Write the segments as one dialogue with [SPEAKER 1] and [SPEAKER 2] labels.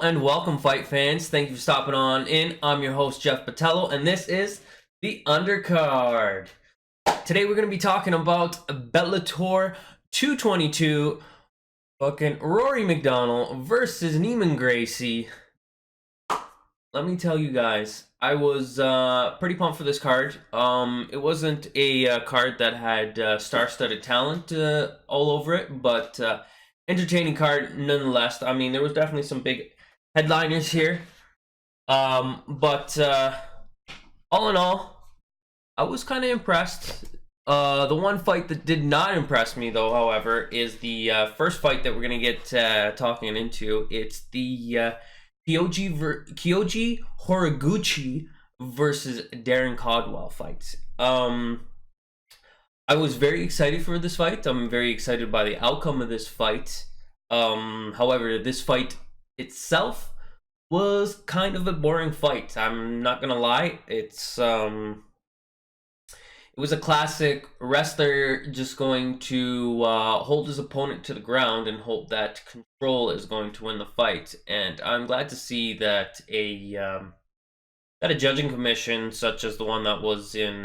[SPEAKER 1] and welcome, fight fans. Thank you for stopping on in. I'm your host, Jeff Patello, and this is the Undercard. Today we're going to be talking about Bellator 222, fucking Rory McDonald versus Neiman Gracie. Let me tell you guys, I was pretty pumped for this card. It wasn't a card that had star-studded talent all over it, but entertaining card nonetheless. I mean, there was definitely some big headliners here, but all in all, I was kind of impressed. The one fight that did not impress me, though, however, is the first fight that we're gonna get talking into. It's the Kyoji Horiguchi versus Darren Caldwell fight. I was very excited for this fight. I'm very excited by the outcome of this fight. However, this fight itself was kind of a boring fight. I'm not gonna lie. It was a classic wrestler just going to hold his opponent to the ground and hope that control is going to win the fight. And I'm glad to see that a judging commission such as the one that was in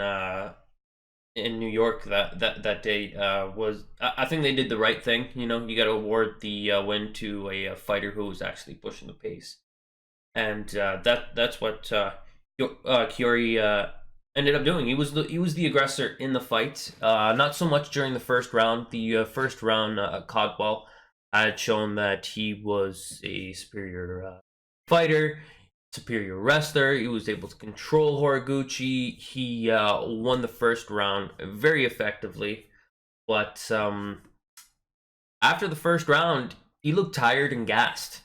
[SPEAKER 1] New York that day was. I think they did the right thing. You know, you got to award the win to a fighter who was actually pushing the pace, and that's what Kiori ended up doing. He was the aggressor in the fight. Not so much during the first round. The first round, Caldwell had shown that he was a superior fighter, superior wrestler. He was able to control Horiguchi. He won the first round very effectively, but after the first round, he looked tired and gassed. To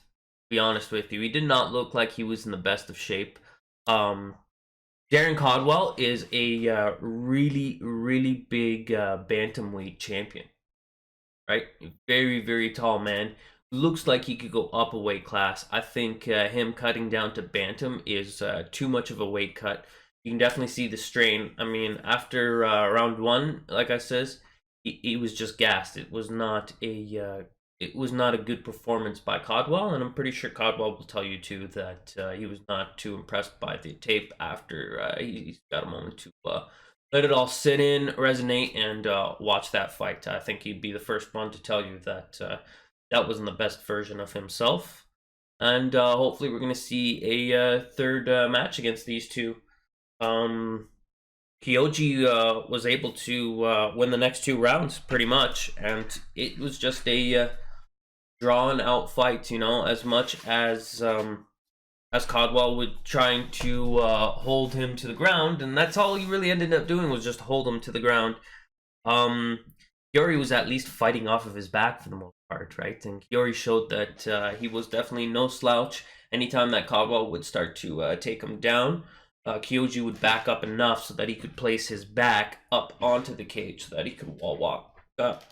[SPEAKER 1] be honest with you, he did not look like he was in the best of shape. Darren Caldwell is a really big bantamweight champion, right? Very, very tall man. Looks like he could go up a weight class. I think him cutting down to bantam is too much of a weight cut. You can definitely see the strain. I mean, after round one, like I says, he was just gassed. It was not a good performance by Caldwell, and I'm pretty sure Caldwell will tell you too that he was not too impressed by the tape after he's got a moment to let it all sit in, resonate, and watch that fight. I think he'd be the first one to tell you that that wasn't the best version of himself, and hopefully we're going to see a third match against these two. Kyoji was able to win the next two rounds pretty much, and it was just a drawn out fight, you know, as much as Caldwell was trying to hold him to the ground, and that's all he really ended up doing was just hold him to the ground. Kiori was at least fighting off of his back for the most part, right? And Kiori showed that he was definitely no slouch. Anytime that Caldwell would start to take him down, Kyoji would back up enough so that he could place his back up onto the cage so that he could wall walk up.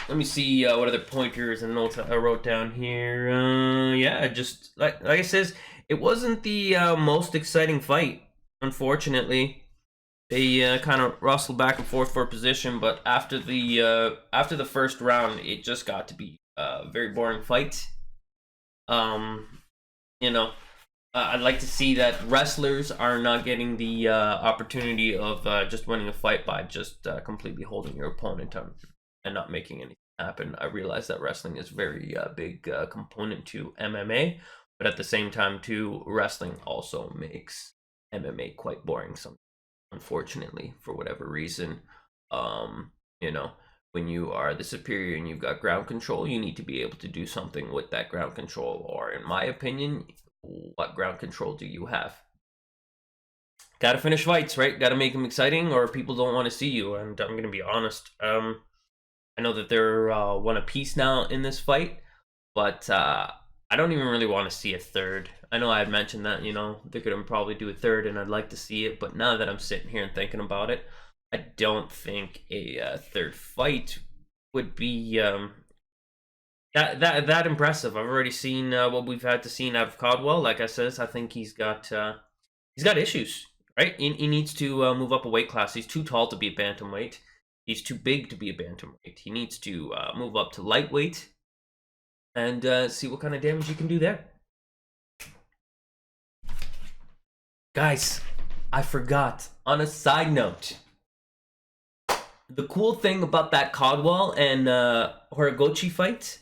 [SPEAKER 1] Let me see what other pointers and notes I wrote down here. Yeah, just like I says, it wasn't the most exciting fight. Unfortunately, they kind of rustled back and forth for position, but after the first round, it just got to be a very boring fight. You know, I'd like to see that wrestlers are not getting the opportunity of just winning a fight by just completely holding your opponent and not making anything happen. I realize that wrestling is very big component to MMA, but at the same time, too, wrestling also makes MMA quite boring sometimes, unfortunately, for whatever reason. You know, when you are the superior and you've got ground control, you need to be able to do something with that ground control, or in my opinion, what ground control do you have? Gotta finish fights, right? Gotta make them exciting, or people don't want to see you. And I'm gonna be honest. I know that they're one apiece now in this fight, but I don't even really want to see a third. I know I had mentioned that, you know, they could probably do a third, and I'd like to see it. But now that I'm sitting here and thinking about it, I don't think a third fight would be that impressive. I've already seen what we've had to see out of Caldwell. Like I says, I think he's got issues, right? He needs to move up a weight class. He's too tall to be a bantamweight. He's too big to be a bantamweight. He needs to move up to lightweight. and see what kind of damage you can do there. Guys, I forgot. On a side note, the cool thing about that Caldwell and Horiguchi fight,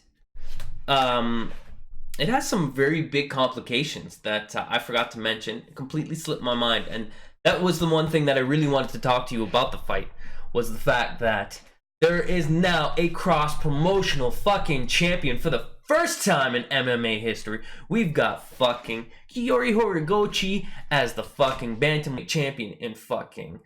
[SPEAKER 1] it has some very big complications that I forgot to mention. It completely slipped my mind, and that was the one thing that I really wanted to talk to you about the fight, was the fact that there is now a cross-promotional fucking champion for the first time in MMA history. We've got fucking Kiyoshi Horiguchi as the fucking bantamweight champion in fucking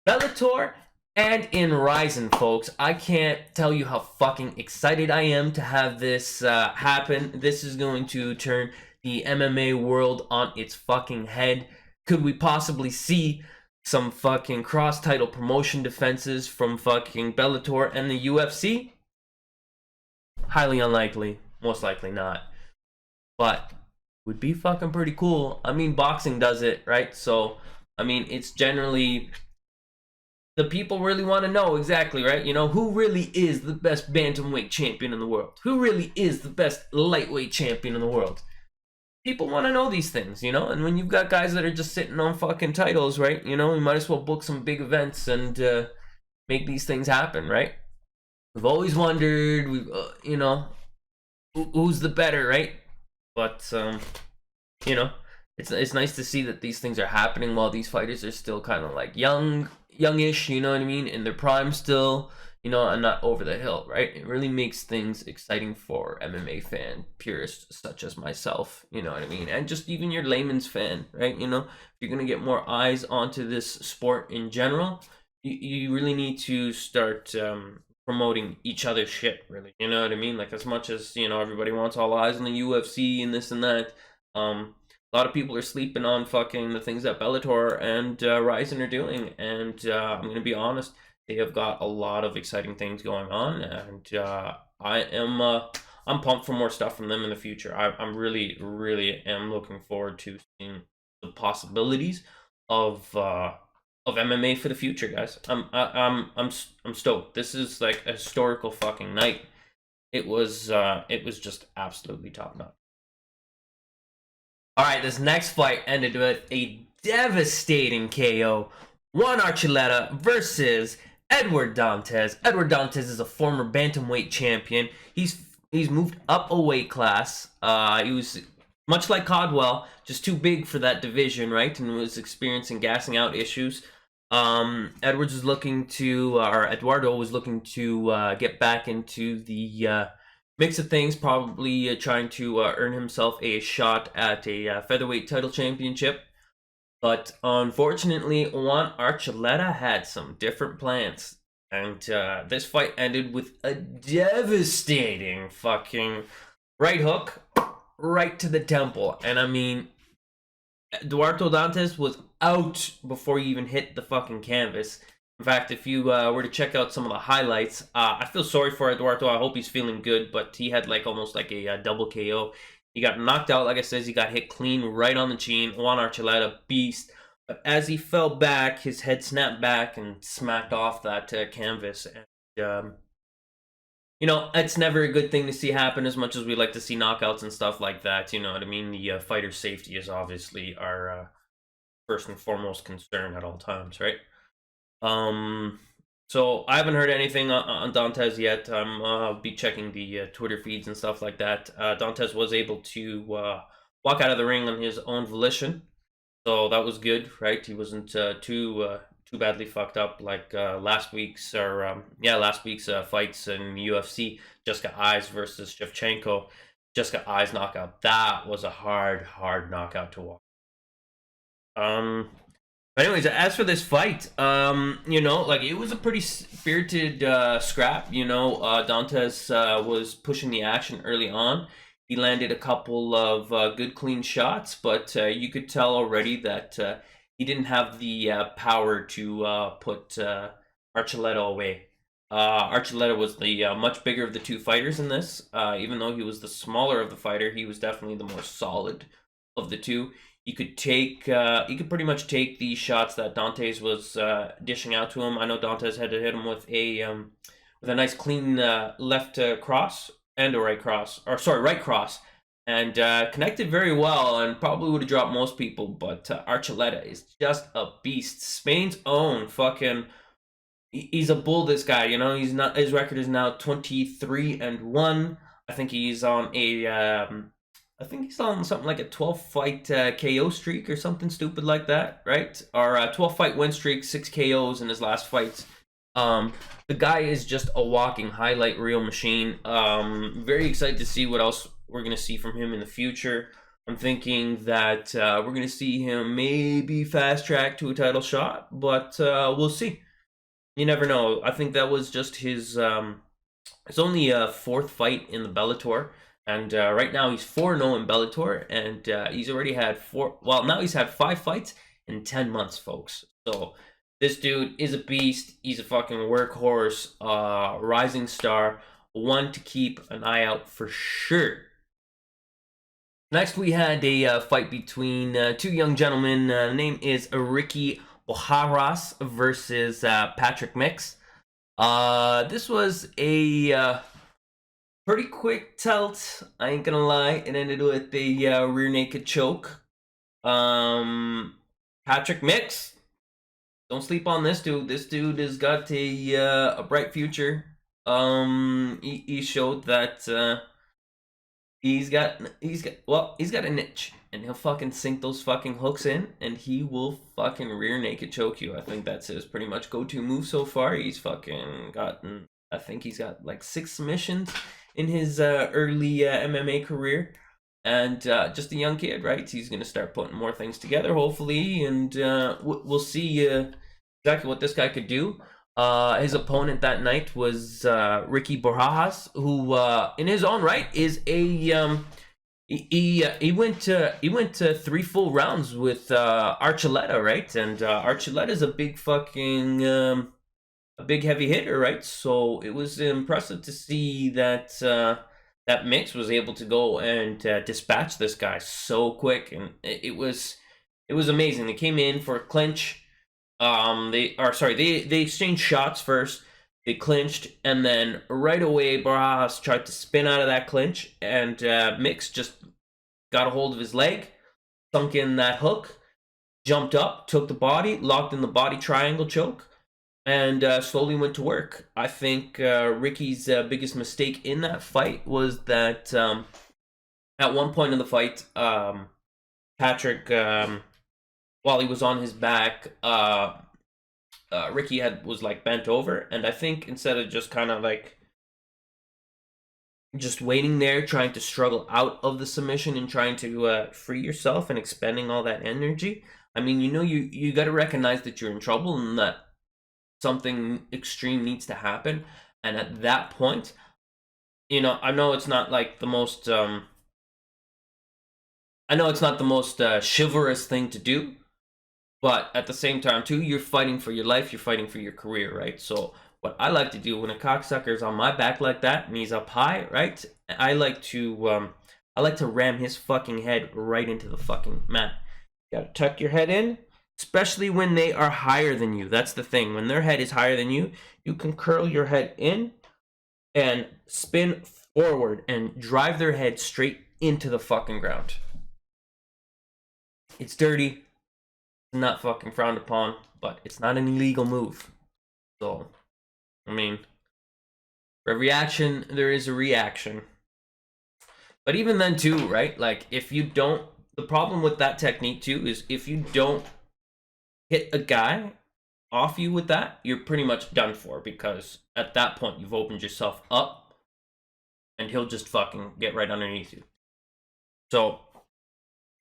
[SPEAKER 1] Bellator and in Ryzen, folks. I can't tell you how fucking excited I am to have this happen. This is going to turn the MMA world on its fucking head. Could we possibly see some fucking cross-title promotion defenses from fucking Bellator and the UFC? Highly unlikely. Most likely not. But would be fucking pretty cool. I mean, boxing does it, right? So, I mean, it's generally the people really want to know exactly, right? You know, who really is the best bantamweight champion in the world? Who really is the best lightweight champion in the world? People want to know these things, you know? And when you've got guys that are just sitting on fucking titles, right? You know, you might as well book some big events and make these things happen, right? We've always wondered, you know, who's the better, right? But, you know, it's nice to see that these things are happening while these fighters are still kind of like youngish, you know what I mean, in their prime still, you know, and not over the hill, right? It really makes things exciting for MMA fan purists such as myself, you know what I mean, and just even your layman's fan, right? You know, if you're gonna get more eyes onto this sport in general, you really need to start promoting each other's shit, really, you know what I mean? Like, as much as, you know, everybody wants all eyes on the UFC and this and that, a lot of people are sleeping on fucking the things that Bellator and Ryzen are doing, and I'm gonna be honest, they have got a lot of exciting things going on, and I'm pumped for more stuff from them in the future. I'm really am looking forward to seeing the possibilities of MMA for the future, guys. I'm stoked. This is like a historical fucking night. It was just absolutely top notch. All right, this next fight ended with a devastating KO. Juan Archuleta versus Edward Dantes. Edward Dantes is a former bantamweight champion. He's moved up a weight class. He was much like Caldwell, just too big for that division, right? And was experiencing gassing out issues. Edwards was looking to, or Eduardo was looking to get back into the mix of things, probably trying to earn himself a shot at a featherweight title championship. But unfortunately, Juan Archuleta had some different plans. And this fight ended with a devastating fucking right hook right to the temple. And I mean, Eduardo Dantes was out before he even hit the fucking canvas. In fact, if you were to check out some of the highlights, I feel sorry for Eduardo. I hope he's feeling good, but he had like almost like a double KO. He got knocked out, like I said, he got hit clean right on the chin. Juan Archuleta, beast. But as he fell back, his head snapped back and smacked off that canvas. And, you know, it's never a good thing to see happen, as much as we like to see knockouts and stuff like that. You know what I mean? The fighter's safety is obviously our first and foremost concern at all times, right? So I haven't heard anything on Dantes yet. I'll be checking the Twitter feeds and stuff like that. Dantes was able to walk out of the ring on his own volition, so that was good, right? He wasn't too badly fucked up like last week's fights in UFC. Jessica Eyes versus Shevchenko. Jessica Eyes knockout. That was a hard knockout to watch. But anyways, as for this fight, you know, like, it was a pretty spirited scrap. You know, Dantes was pushing the action early on. He landed a couple of good clean shots, but you could tell already that he didn't have the power to put Archuleta away. Archuleta was the much bigger of the two fighters in this. Even though he was the smaller of the fighter, he was definitely the more solid of the two. You could pretty much take the shots that Dantes was dishing out to him. I know Dantes had to hit him with a nice clean left cross and a right cross, or sorry, right cross, and connected very well, and probably would have dropped most people. But Archuleta is just a beast. Spain's own fucking. He's a bull. This guy, you know, he's not. His record is now 23-1. I think he's on a. I think he's on something like a 12-fight KO streak or something stupid like that, right? Or a 12-fight win streak, 6 KOs in his last fights. The guy is just a walking highlight reel machine. Very excited to see what else we're going to see from him in the future. I'm thinking that we're going to see him maybe fast track to a title shot, but we'll see. You never know. I think that was just his only 4th fight in the Bellator. And right now he's 4-0 in Bellator, and he's already had now he's had 5 fights in 10 months, folks. So this dude is a beast. He's a fucking workhorse, rising star, one to keep an eye out for sure. Next, we had a fight between 2 young gentlemen. The name is Ricky Boharas versus Patrick Mix. This was a pretty quick tilt. I ain't gonna lie. It ended with a rear naked choke. Patrick Mix. Don't sleep on this dude. This dude has got a bright future. He showed that he's got a niche, and he'll fucking sink those fucking hooks in, and he will fucking rear naked choke you. I think that's his pretty much go-to move so far. He's fucking gotten, I think he's got like 6 submissions in his early MMA career. And just a young kid, right? He's going to start putting more things together, hopefully, and we'll see exactly what this guy could do. His opponent that night was Ricky Barajas, who in his own right is a he went to 3 full rounds with Archuleta, right? And Archuleta is a big fucking a big heavy hitter, right? So it was impressive to see that that Mix was able to go and dispatch this guy so quick, and it was amazing. They came in for a clinch. They exchanged shots first. They clinched, and then right away Barajas tried to spin out of that clinch, and Mix just got a hold of his leg, sunk in that hook, jumped up, took the body, locked in the body triangle choke, and slowly went to work. I think Ricky's biggest mistake in that fight was that at one point in the fight, Patrick, while he was on his back, Ricky was like bent over, and I think instead of just kind of like just waiting there, trying to struggle out of the submission and trying to free yourself and expending all that energy, I mean, you know, you got to recognize that you're in trouble and that something extreme needs to happen. And at that point, you know, I know it's not like the most chivalrous thing to do, but at the same time too, you're fighting for your life, you're fighting for your career, right? So what I like to do when a cocksucker's on my back like that and he's up high, right, I like to ram his fucking head right into the fucking mat. You gotta tuck your head in, especially when they are higher than you. That's the thing. When their head is higher than you, you can curl your head in and spin forward and drive their head straight into the fucking ground. It's dirty, not fucking frowned upon, but it's not an illegal move. So, I mean, for every action, there is a reaction. But even then too, right? Like, if you don't, the problem with that technique too is if you don't hit a guy off you with that, you're pretty much done for, because at that point you've opened yourself up and he'll just fucking get right underneath you. So,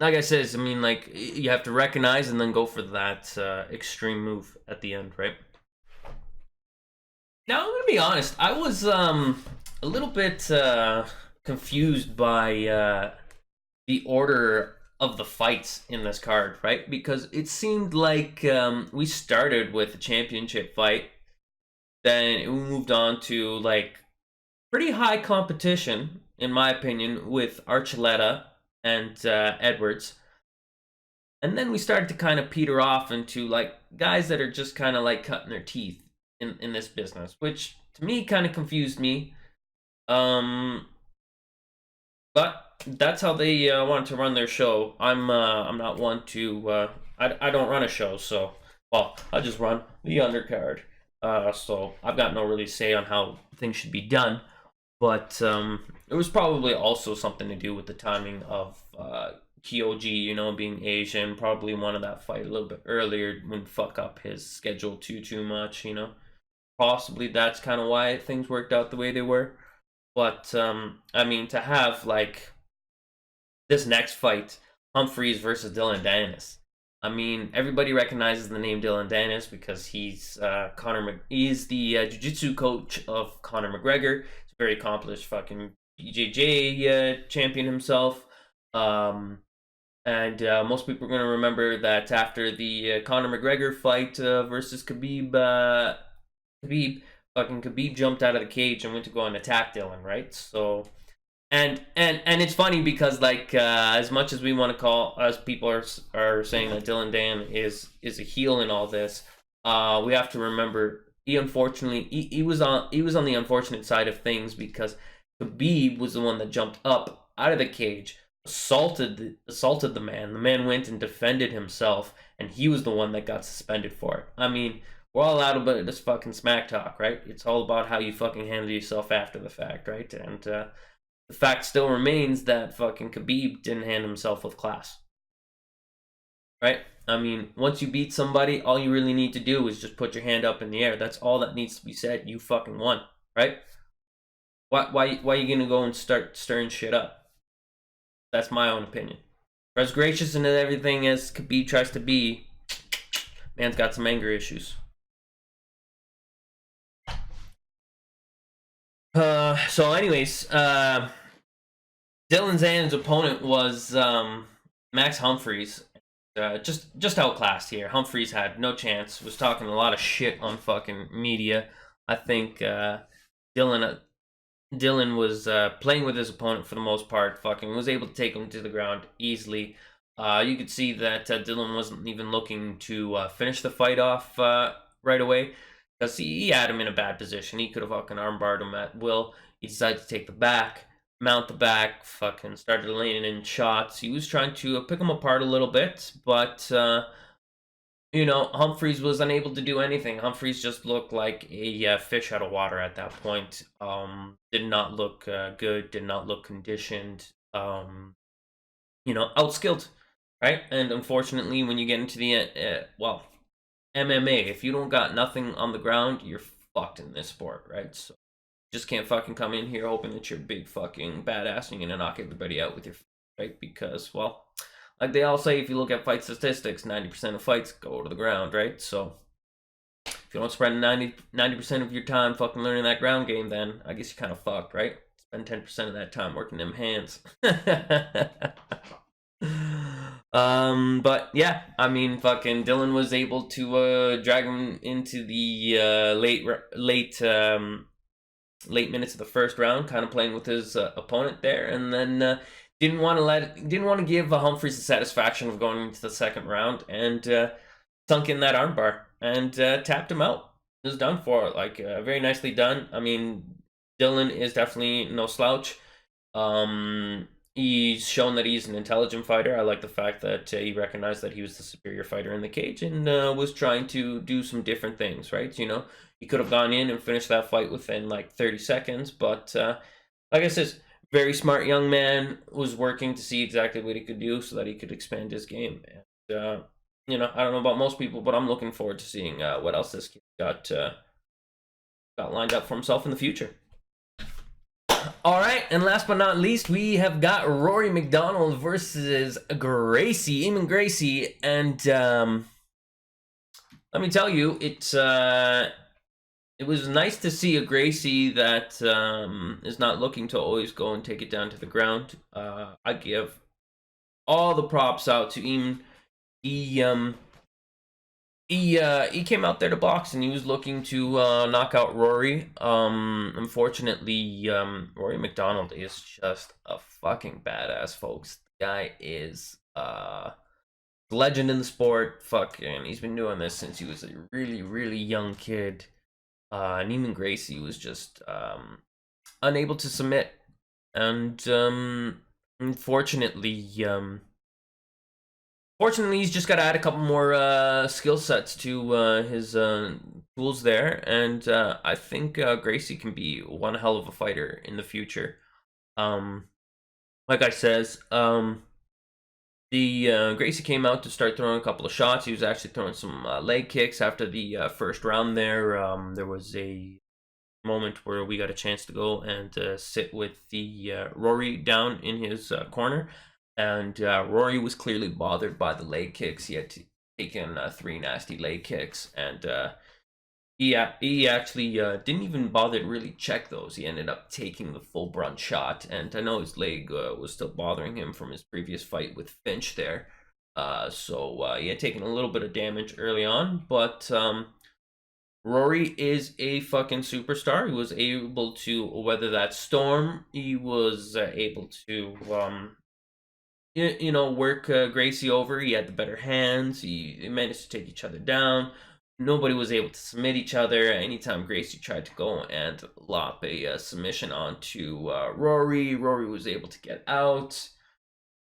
[SPEAKER 1] like I said, I mean, like, you have to recognize and then go for that extreme move at the end, right? Now, I'm gonna be honest, I was a little bit confused by the order of the fights in this card, right? Because it seemed like we started with a championship fight, then we moved on to like pretty high competition, in my opinion, with Archuleta and Edwards, and then we started to kind of peter off into like guys that are just kind of like cutting their teeth in this business, which to me kind of confused me. But that's how they want to run their show. I'm not one to I don't run a show, so well I just run the undercard. So I've got no really say on how things should be done. But it was probably also something to do with the timing of Kyoji, you know, being Asian. Probably wanted that fight a little bit earlier, wouldn't fuck up his schedule too much, you know. Possibly that's kind of why things worked out the way they were. But I mean, to have like this next fight, Humphreys versus Dylan Dennis. I mean, everybody recognizes the name Dylan Dennis because he's he's the jiu-jitsu coach of Conor McGregor. He's a very accomplished fucking BJJ champion himself. Um, and most people are going to remember that after the Conor McGregor fight versus Khabib jumped out of the cage and went to go and attack Dylan, right? So and it's funny because like as much as we want to call, as people are saying that Dylan Dan is a heel in all this, we have to remember he unfortunately he was on the unfortunate side of things because Khabib was the one that jumped up out of the cage, assaulted the man. The man went and defended himself, and he was the one that got suspended for it. I mean, we're all out about this fucking smack talk, right? It's all about how you fucking handle yourself after the fact, right? And the fact still remains that fucking Khabib didn't handle himself with class, right? I mean, once you beat somebody, all you really need to do is just put your hand up in the air. That's all that needs to be said. You fucking won, right? Why are you gonna go and start stirring shit up? That's my own opinion. For as gracious and everything as Khabib tries to be, man's got some anger issues. So anyways, Dylan Zan's opponent was Max Humphreys. Just outclassed here. Humphreys had no chance. Was talking a lot of shit on fucking media. I think Dylan Dylan was playing with his opponent for the most part. Fucking was able to take him to the ground easily. You could see that Dylan wasn't even looking to finish the fight off right away because he had him in a bad position. He could have fucking armbarred him at will. He decided to take the back, mount the back, fucking started laying in shots. He was trying to pick him apart a little bit, but you know, Humphreys was unable to do anything. Humphreys just looked like a fish out of water at that point. Did not look good. Did not look conditioned. You know, outskilled, right? And unfortunately, when you get into the well, MMA, if you don't got nothing on the ground, you're fucked in this sport, right? So just can't fucking come in here hoping that you're big fucking badass and you're gonna knock everybody out with your right, because well, like they all say, if you look at fight statistics, 90% of fights go to the ground, right? So if you don't spend 90% of your time fucking learning that ground game, then I guess you're kind of fucked, right? Spend 10% of that time working them hands. But yeah, I mean, fucking Dylan was able to drag him into the late minutes of the first round, kind of playing with his opponent there, and then didn't want to give Humphreys the satisfaction of going into the second round, and sunk in that armbar and tapped him out. It was done for, like very nicely done. I mean, Dylan is definitely no slouch. He's shown that he's an intelligent fighter. I like the fact that he recognized that he was the superior fighter in the cage and was trying to do some different things, right? You know, he could have gone in and finished that fight within like 30 seconds, but like I said, very smart young man, was working to see exactly what he could do so that he could expand his game. And, you know, I don't know about most people, but I'm looking forward to seeing what else this kid got lined up for himself in the future. All right, and last but not least, we have got Rory McDonald versus Gracie, Eamon Gracie, and let me tell you, it was nice to see a Gracie that is not looking to always go and take it down to the ground. I give all the props out to Eamon. He came out there to box and he was looking to knock out Rory. Unfortunately, Rory McDonald is just a fucking badass, folks. The guy is a legend in the sport. Fucking, he's been doing this since he was a really young kid. Neiman Gracie was just unable to submit, and unfortunately, fortunately, he's just got to add a couple more skill sets to his tools there, and I think Gracie can be one hell of a fighter in the future. Um, like I says, the Gracie came out to start throwing a couple of shots. He was actually throwing some leg kicks after the first round there. There was a moment where we got a chance to go and sit with the Rory down in his corner, and Rory was clearly bothered by the leg kicks. He had taken 3 nasty leg kicks, and he actually didn't even bother to really check those. He ended up taking the full brunt shot, and I know his leg was still bothering him from his previous fight with Finch there. So he had taken a little bit of damage early on, but Rory is a fucking superstar. He was able to weather that storm. He was able to, work Gracie over. He had the better hands. He managed to take each other down. Nobody was able to submit each other. Anytime Gracie tried to go and lop a submission onto Rory, Rory was able to get out.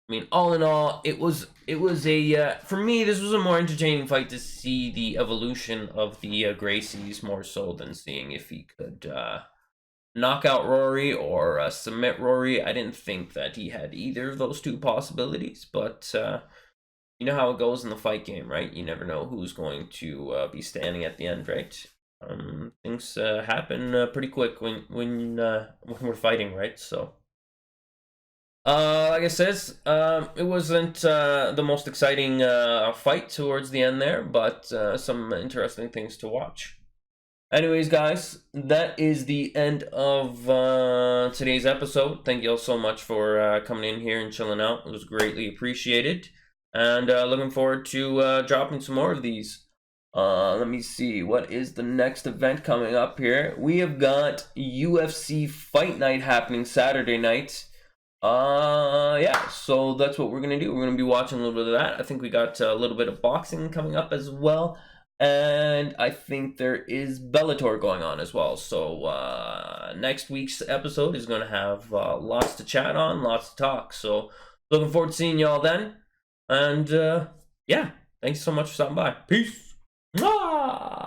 [SPEAKER 1] I mean, all in all, it was a for me, this was a more entertaining fight to see the evolution of the Gracies more so than seeing if he could knock out Rory or submit Rory. I didn't think that he had either of those two possibilities, but you know how it goes in the fight game, right? You never know who's going to be standing at the end, right? Things happen pretty quick when we're fighting, right? So. Like I says, it wasn't the most exciting fight towards the end there, but some interesting things to watch. Anyways, guys, that is the end of today's episode. Thank you all so much for coming in here and chilling out. It was greatly appreciated. And looking forward to dropping some more of these. Let me see. What is the next event coming up here? We have got UFC Fight Night happening Saturday night. Yeah, so that's what we're gonna do. We're gonna be watching a little bit of that. I think we got a little bit of boxing coming up as well, and I think there is Bellator going on as well. So next week's episode is gonna have lots to chat on, lots to talk. So looking forward to seeing y'all then, and yeah, thanks so much for stopping by. Peace. Mwah!